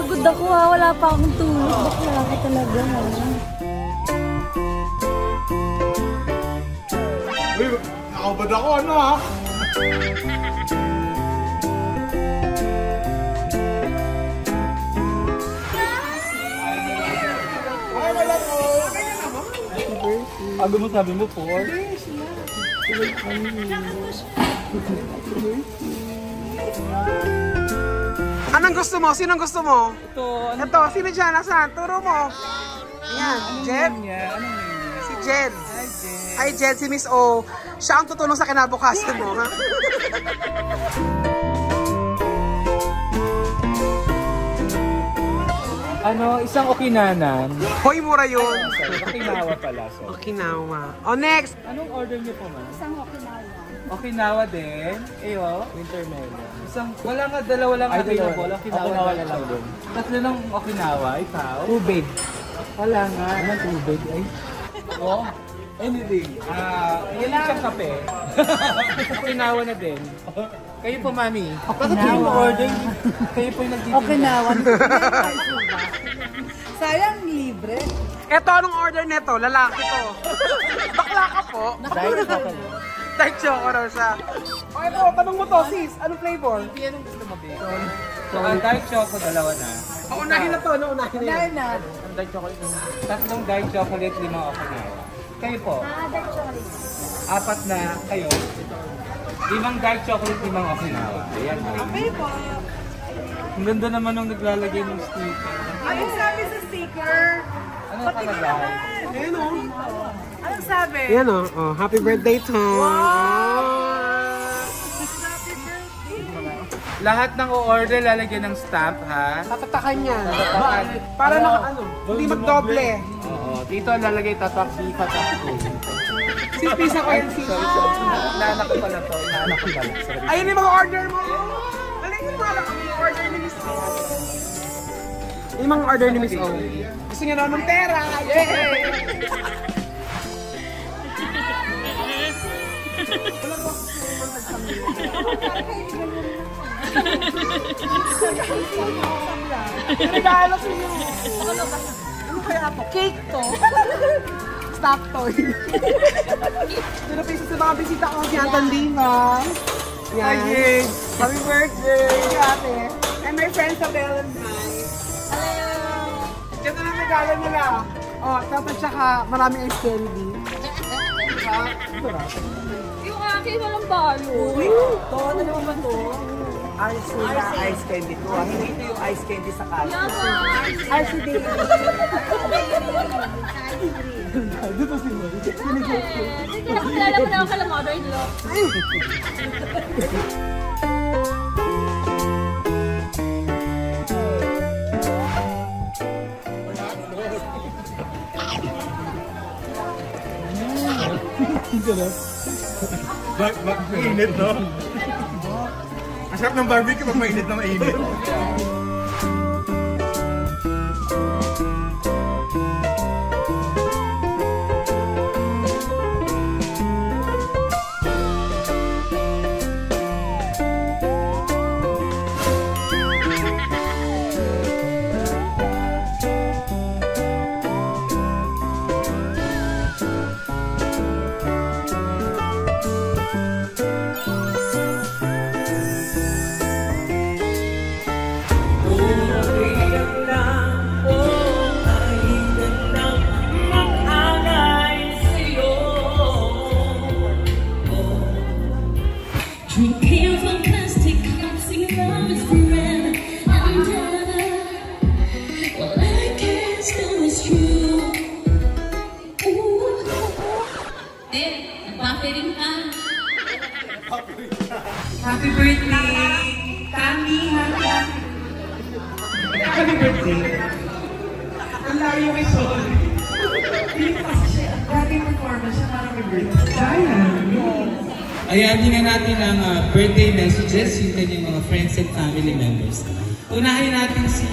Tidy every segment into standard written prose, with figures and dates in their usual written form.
Napapagod ako ha. Wala pa akong tulog. Bakla ka talaga ha. Uy, nakabad ako ano ha? Ano mo sabi mo po? Anong gusto mo? Sinong gusto mo? Ito, Ito, sino dyan? Nasaan? Turo mo. Yan, Jed. Anong name niya? Si Jed. Hi, Jed. Ay, Jed, si Miss O. Siya ang tutulong sa kinabukasan mo, ha? Ano, isang okinanan. Hoy, mura yun. Okinawa pala. So. Okinawa. O, next. Anong order niyo po, ma'am? Isang Okinawa. Okinawa din. Eyo. Winter melon. Isang, wala nga, dalawa lang available. Okinawa na lang din. Tatlo ng Okinawa. Ikaw? Tubig. Wala nga. Anong tubig? Ay. Oh. Anything. Wala siyang kape. Okinawa na din. Kayo po, mami. Bakit kayo mo order? Kayo po yung nagtitinda. Okinawa. Sayang libre. Eto, anong order neto? Lalaki to. Bakla ka po. Dark choco raw siya. O, eto, tanong mo to, sis. Anong flavor? Anong gusto mo, babe? So, ang dark choco, dalawa na. Unahin na to, no? Unahin na yun. Ang dark chocolate, tatlong dark chocolate, 5 Okinawa. Kayo po? Dark chocolate. 4 na kayo. 5 dark chocolate, 5 Okinawa. Ayan. Okay po. Ang ganda naman nung naglalagay ng sticker. Anong sabi sa sticker? Ano nakalagay? Ayan, o. Anong sabi? Ayan, o. Oh, happy birthday, Tom. Lahat ng o-order lalagyan ng stamp, ha? Tatatakan yan. Tatatakan. Para hindi magdoble. Oo. Dito lalagay tatak, tatak. Sis, pisa ko yan, sis. Naanak ko pala to. Naanak ko pala. Sorry. Ayun yung mga order mo. Alin mo alam kami yung order ni Miss O. Yung mga order ni Miss O. Gusto niya naman ng pera. Yay! Regalo sa inyo. Ano kaya po? Cake to. Stock toy. Pero pisa sa mga bisita ko si Anton Diva. Yan. Happy birthday, ate. And my friends sa Valentine. Hello. Ito na regalo nila. Oh, tapos tsaka maraming ice candy. Yung akin walang balo. Ito, ano naman ba ito? Ice candy ko. Hindi ito yung ice candy sa kaso. RCD. Dito si Mary. Hindi ko nakakilala mo na ako kala mother-in-law. Mainit, no? Ang sarap ng barbecue pag mainit na mainit. Happy birthday! Tami, happy birthday! Ang layo kay Sol. Hindi kasi siya, dating performance siya parang may birthday. Ayan, tingnan natin ang birthday messages yung kanyang mga friends and family members. Unahin natin si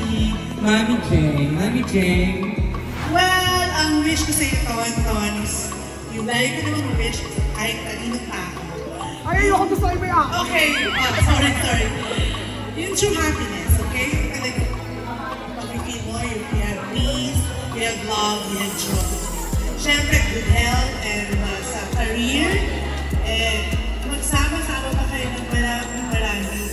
Mami Jane. Mami Jane. Well, ang wish ko sa iyo, Ton, is yung lagi ko naman wish kahit kanino pa ako. Ay, ayoko to sa iba. Okay, sorry. Yung true happiness, okay? Like, of love, we have joy. Siyempre, good health and sa career. Magsama-sama pa kayo ng marami ng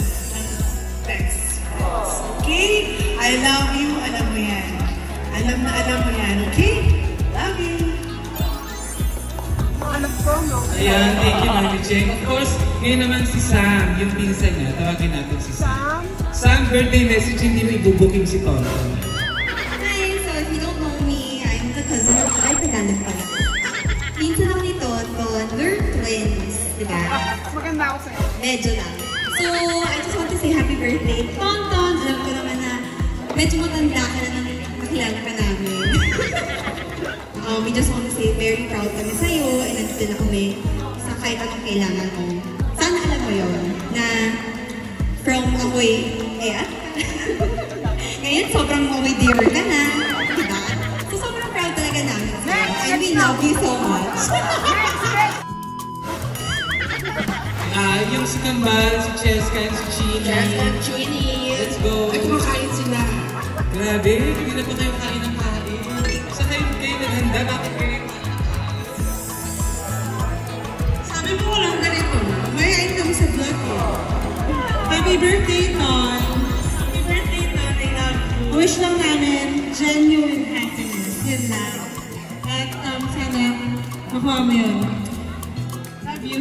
best friends. Okay? I love you. Alam mo yan. Alam mo yan. Okay? Love you. Alam ko, no? Ayan, thank you, Mami Cheng. Of course, ngayon naman si Sam, yung pinsan niya. Tawagin natin si Sam. Sam, birthday message, hindi mo ibubuking si Tonton. Hi, so if you don't know me, I'm the cousin of Tagalog pala. Minsan ako ni Tonton, we're twins, diba? Maganda ako sa'yo. Medyo lang. So, I just want to say happy birthday, Tonton! Alam ko naman na medyo matanda ka na nang nakilala ka namin. We just want to say very proud kami sa'yo and nandito na kami sa kahit anong kailangan mo. Sana alam mo yun na from ako'y ngayon sobrang ako'y dear ka na. Diba? So sobrang proud talaga namin sa'yo. And we love you so much. Yung si Kambal, si Cheska, and si Chini. Let's go. Ay, kumakain sila. Grabe, hindi na pa kayo kain ng kain. Saan kayo naghanda? Bakit kayo? Sabi mo walang ganito. Mayayain kami sa vlog eh. Happy birthday, Ton! Happy birthday, Ton! I love you. Wish lang namin genuine happiness. Yun lang. At sana makuha mo yun. Love you.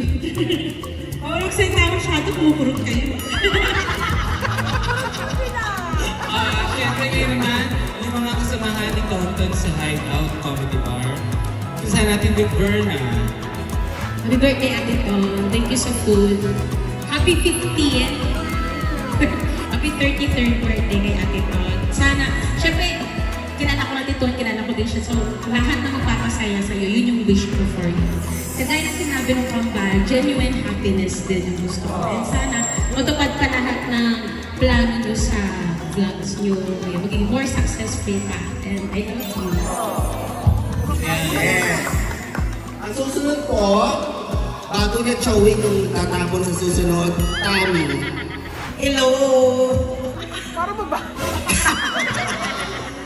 Excited na ako masyado, kumukurot kayo. Siyempre ngayon naman, yung mga kasamahan ni Tonton sa Hideout Comedy Bar. Kasama natin with Verna. Happy birthday, Ate Ton. Thank you sa food. Happy 50th. Happy 33rd birthday kay Ate Ton. Sana, syempre, kilala ko Ate Ton, kilala ko din siya. So, lahat na magpapasaya sa'yo, yun yung wish ko for you. Kasi dahil na sinabi ng Kambal, genuine happiness din ang gusto ko. And sana, matupad pa lahat ng plano nyo sa vlogs nyo. Maging more successful pa. And I love you. Yes. Ang susunod po, bago niya showing yung tatapon sa susunod, Tami. Hello! Para ba ba?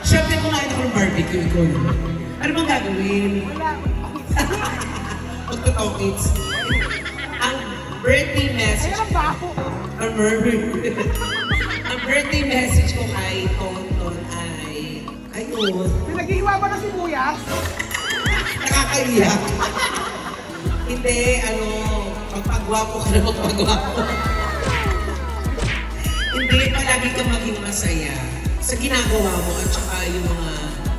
Siyempre kumain ako ng barbecue ko. Ano bang gagawin? Wala. Magtutokits. Ang birthday message. Kaya ba ako? Ang birthday message ko kay Tonton ay... Ayun. Pinaghihiwa ba ng sibuyas? Nakakaiyak. Hindi, magpagwapo ka na magpagwapo. Hindi, palagi ka maging masaya sa ginagawa mo at saka yung mga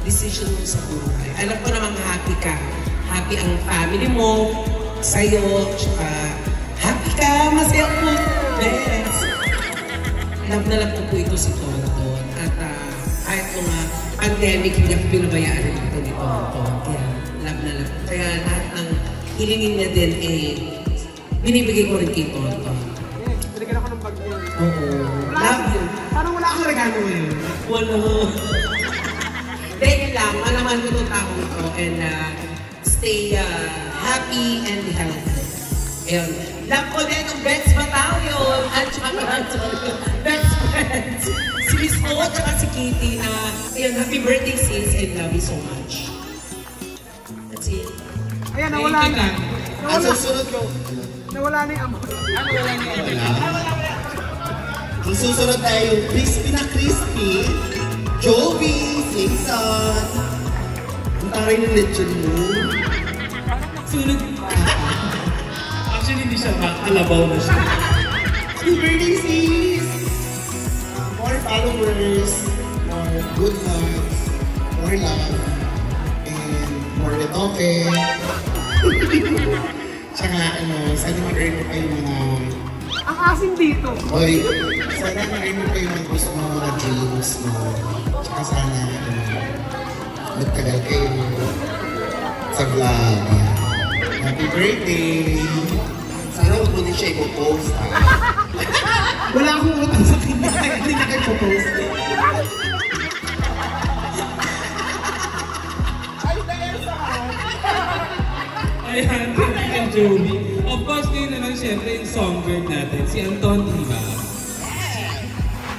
decision mo sa buhay. Alam ko naman happy ka. Happy ang family mo, sa'yo, tsaka happy ka, masaya po. Best. Love na love ko po ito si Tonton. At kahit nung pandemic, hindi ako pinabayaan rin ito ni Tonton. Kaya love na love. Kaya lahat ng hilingin niya din binibigay ko rin kay Tonton. Binigyan ako ng bag niya. Oo. Love you. Parang wala akong regalo ngayon. Wala. Dahil lang, malaman ko itong tao ito and stay happy and healthy. Ayun. Love ko din ang Best Battalion at saka best friends. Si Miss O at saka si Kitty na, ayun, happy birthday sis and love you so much. That's it. Ayan, nawala na. Ang susunod ko, Nawala na yung amor. ang susunod tayo, crispy na crispy, Joby, Simpson. Ang taray ng lechon mo. Sunod. Actually, hindi siya kalabaw na siya. Happy birthday, sis! More followers, more good vibes, more love, and more retoke. Tsaka, sana mag-earn mo kayo mga... Ang asim dito. Hoy, sana mag-earn mo kayo mga gusto mo, mga dreams mo. Tsaka sana, magtagal kayo sa vlog. Happy birthday! Sana huwag mo din siya ipopost, ha? Wala akong utang sa kanya, kaya hindi na kayo ipopost. Ayan, Kitty and Joby. Of course, ngayon naman siyempre yung songbird natin, si Anton, di ba?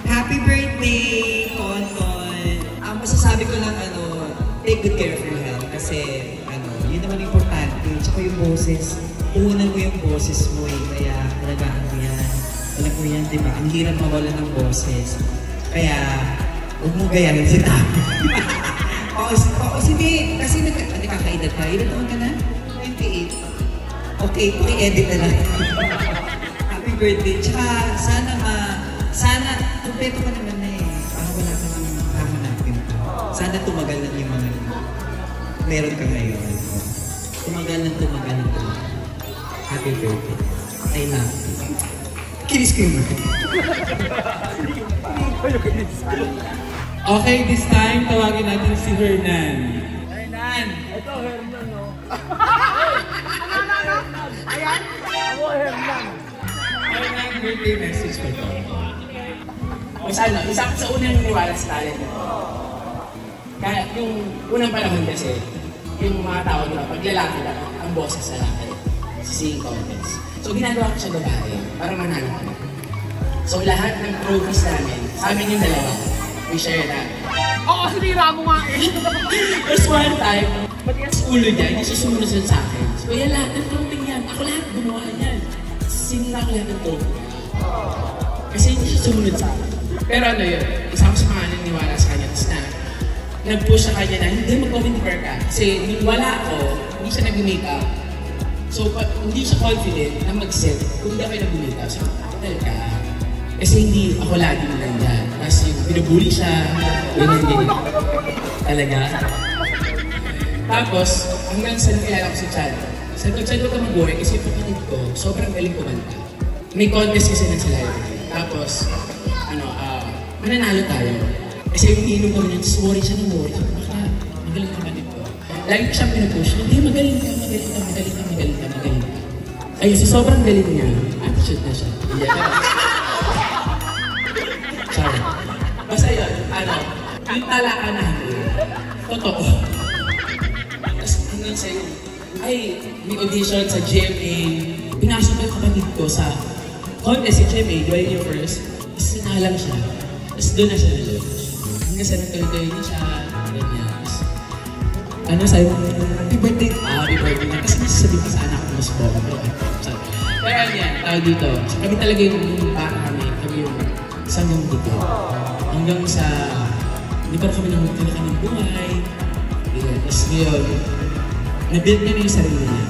Happy birthday, Tonton. Ang masasabi ko lang, take take good care of your health kasi yun naman importante. Tsaka yung boses, puhunan mo yung boses mo kaya alagaan mo yan. Alam mo yan, di ba? Ang hirap mawala ng boses. Kaya, huwag mo gayahin si Tami. Si Babe, kasi nagkakaedad ka. Ilan taon ka na? 28. Okay, paki-edit na lang. Happy birthday. Tsaka, sana, kumpleto ka naman na Parang wala ka nang hahanapin. Sana tumagal lang yung mga meron ka ngayon. Tumagal lang. Happy birthday. I love you. Kinis ko yung Okay, this time, tawagin natin si Hernan. Hernan! Ito, Hernan, no? Ayan? Ako, Hernan. Hernan, birthday message ko to. Isa sa unang niwala sa talent mo. Kaya yung unang panahon kasi, yung mga tao nila, pag lalaki lang, ang boses sa lalaki. Singing contest. So ginagawa ko siya babae para manalo kami. So lahat ng trophies namin, sa amin yung dalawa, we share that. Oo, sinira mo nga There's one time, pati ang ulo niya, hindi siya sumunod sa akin. So yan lahat ng trophy yan, ako lahat gumawa niyan. Sinila ko lahat ng trophy. Kasi hindi siya sumunod sa akin. Pero ano yun, isa ko sa mga naniniwala sa kanya, tapos na nag-push sa kanya na hindi mag-comedy ka. Kasi nung wala ako, hindi siya nag-makeup. So, hindi siya confident na mag-set kung hindi ako yung nag-makeup. So, hotel ka. Kasi hindi ako lagi na nandyan. Tapos yung binubuli siya, ganyan. Talaga. Tapos, hanggang sa nakilala ko si Chad. Sabi ko, Chad, huwag ka mag-worry kasi yung kapatid ko, sobrang galing kumanta. May contest kasi na sila yun. Tapos, mananalo tayo. Kasi yung ininom kami niya, worry siya ng worry. Sabi ko, magaling kapatid ko. Lagi ko siyang pinupush. Hindi, magaling ka. Ay, so sobrang galing niya. Attitude na siya. Sorry. Basta yun, yung talaan namin, totoo. Tapos hanggang sa'yo, may audition sa GMA. Pinasok ko yung kapatid ko sa contest sa GMA, doing your first. Tapos sinalang siya. Tapos doon na siya na-judge. Hanggang sa nagkalutoy niya siya, ganyan. Sabi mo, happy birthday. Happy birthday na. Kasi nasasabi ko sa anak ko mas boka. Pero yan, tawag dito. So, kami talaga yung bata kami yung isang yung dito. Hanggang sa, hindi pa kami nangutila kami ng buhay. Tapos ngayon, na-build niya na yung sarili niya.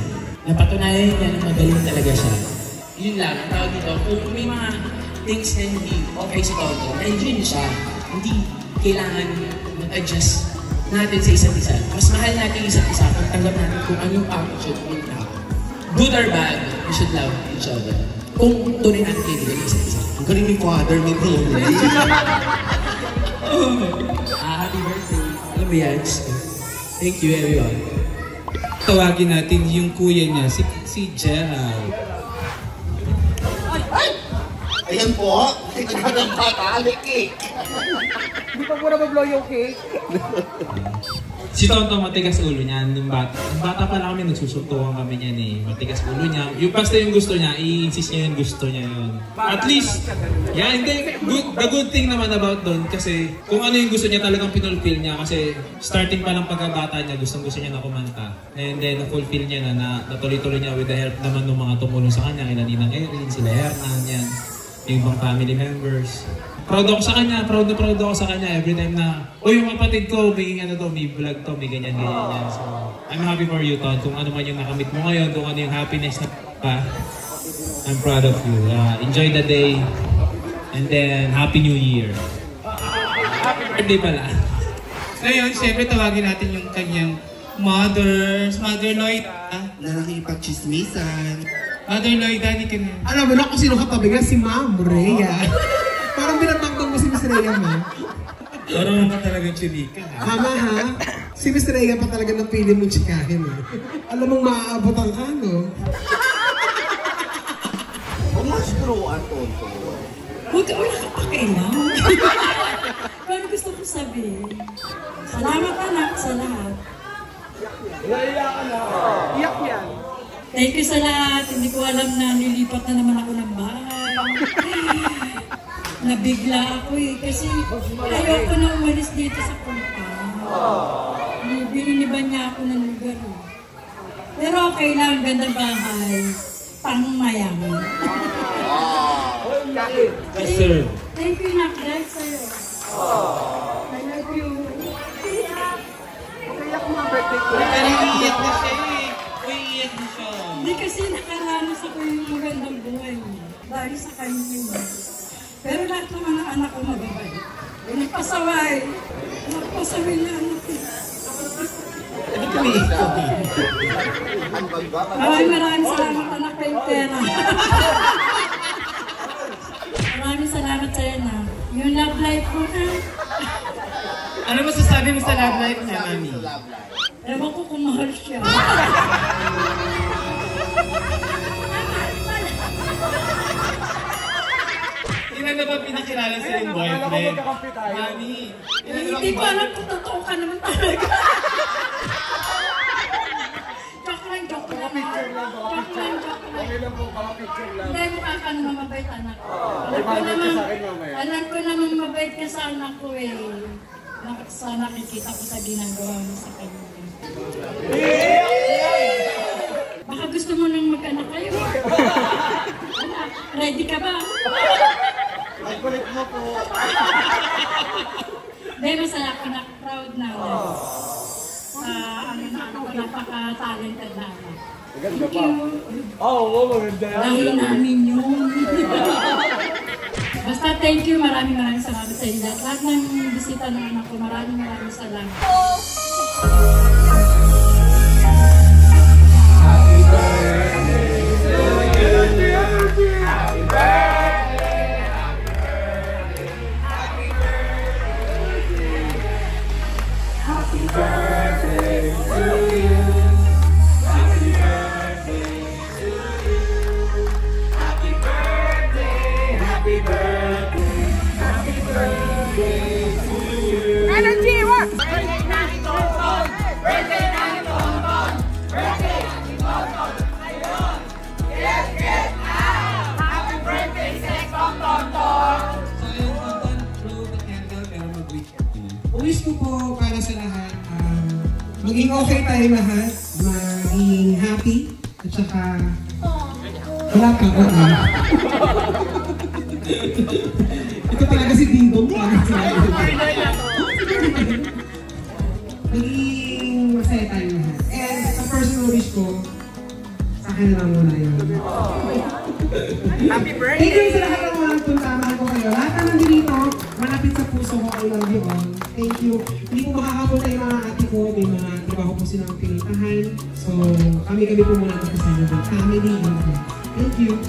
Napatunayan niya na magaling talaga siya. Yun lang, tawag dito. Kung may mga things na hindi okay sa tawag dito, na-enjoy niya siya. Hindi kailangan mag-adjust natin sa isa't isa. Mas mahal natin isa't isa kung tanggap natin kung anong attitude ng tao. Good or bad, we should love each other. Kung tunay natin kaibigan ng isa't isa. Ang galing ni Father, may tulay. Happy birthday. Alam mo yan? Thank you everyone. Tawagin natin yung kuya niya, si Gerald. Ayan po, tignan ng bata, cake. Hindi pa muna mag-blow yung cake. Si Tonto matigas ulo niya. Nung bata pa lang kami, nagsusuntukan kami niyan eh. Matigas ulo niya. Yung basta yung gusto niya, i-insist niya yung gusto niya yun. At least, hindi. The good thing naman about doon, kasi kung ano yung gusto niya talagang pinulfill niya. Kasi starting pa lang pagkabata niya, gusto niya na kumanta. And then, na-fulfill niya na natuloy-tuloy niya with the help naman ng mga tumulong sa kanya. Kina Ninang Erin, sila Hernan, yan. Yung ibang family members. Proud ako sa kanya, proud ako sa kanya every time na, yung kapatid ko, may vlog to, may ganyan. So, I'm happy for you, Ton. Kung ano man yung nakamit mo ngayon, kung ano yung happiness na pa, I'm proud of you. Enjoy the day, and then, Happy New Year. Happy birthday pala. Ngayon, syempre tawagin natin yung kanyang Mother Lloyda. Na nakipag-chismisan. Mother Lloyda, di ka na. Alam mo na kung sino katabi nga, si Ma'am Rhea. Parang binatangtang mo si Miss Rhea, ma. Parang ka talagang chinika. Tama ha? Si Miss Rhea pa talaga ng pili mong chikahin. Alam mong maaabotan ka, no? Huwag mo screw-an, Tonto. Huwag ka pakialam. Pero gusto ko sabihin, salamat anak sa lahat. Iyak ka na. Iyak yan. Thank you sa lahat. Hindi ko alam na nilipat na naman ako ng bahay. Nabigla ako eh. Kasi ayoko na umalis dito sa compound. Bininiban niya ako ng lugar. Pero okay lang, ganda bahay. Pang mayaman. Yes, sir. Thank you, Nak. Dahil sa'yo. I love you. Kaya kung mga birthday ko. Iiyak na siya eh. Iiyak na siya. Hindi kasi nakaranas ako yung magandang buhay. Dahil sa kanya yun. Pero lahat naman ng anak ko mababay. Nagpasaway. Nagpasaway na anak ko. Maraming salamat anak ko yung pera. Maraming salamat sa'yo na. Yung love life ko na. Ano masasabi mo sa love life niya, Mami? Ewan ko kung mahal siya. Ilan na ba pinakilala sa yung boyfriend? Mami. Hindi ko alam kung totoo ka naman talaga. Joke lang. Okay lang po, baka picture lang. Hindi, mukha ka naman mabait anak ko. Alam ko naman mabait ka sa anak ko eh. Sa nakikita ko sa ginagawa mo sa kanya. Baka gusto mo nang mag-anak kayo. Ready ka ba? Nagkulit mo po. Hindi, masaya ako na proud na. Napaka-talented na ako. Thank you. Oo, maganda. Dahil namin yun. Basta thank you, maraming salamat sa inyo. Lahat ng bisita ng anak ko, maraming salamat. Happy birthday to you. Happy birthday. Happy birthday. Happy birthday to you. Happy birthday to you. Happy birthday. Happy birthday. Happy birthday to you. Energy, what? Birthday na ni Tonton. Birthday na ni Tonton. Birthday na ni Tonton. Ayun. Yes, yes. Happy birthday, Sexton Tonton. So ayun, Tonton, blow the candle pero mag-weekend. Wish ko po para sa lahat, maging okay tayo lahat, maging happy, at saka wala ka, okay. Ito talaga si Dingdong para sa maging masaya tayo lahat. And sa personal wish ko, sa akin lang muna yun. Happy birthday! Thank you sa lahat ng mga tuntamahan ko kayo. Lahat na nandito, malapit sa puso ko, I love you all. Thank you. Hindi ko makakapunta yung mga ate ko, may mga trabaho po silang pinitahan. So, kami po muna ito sa family. Thank you.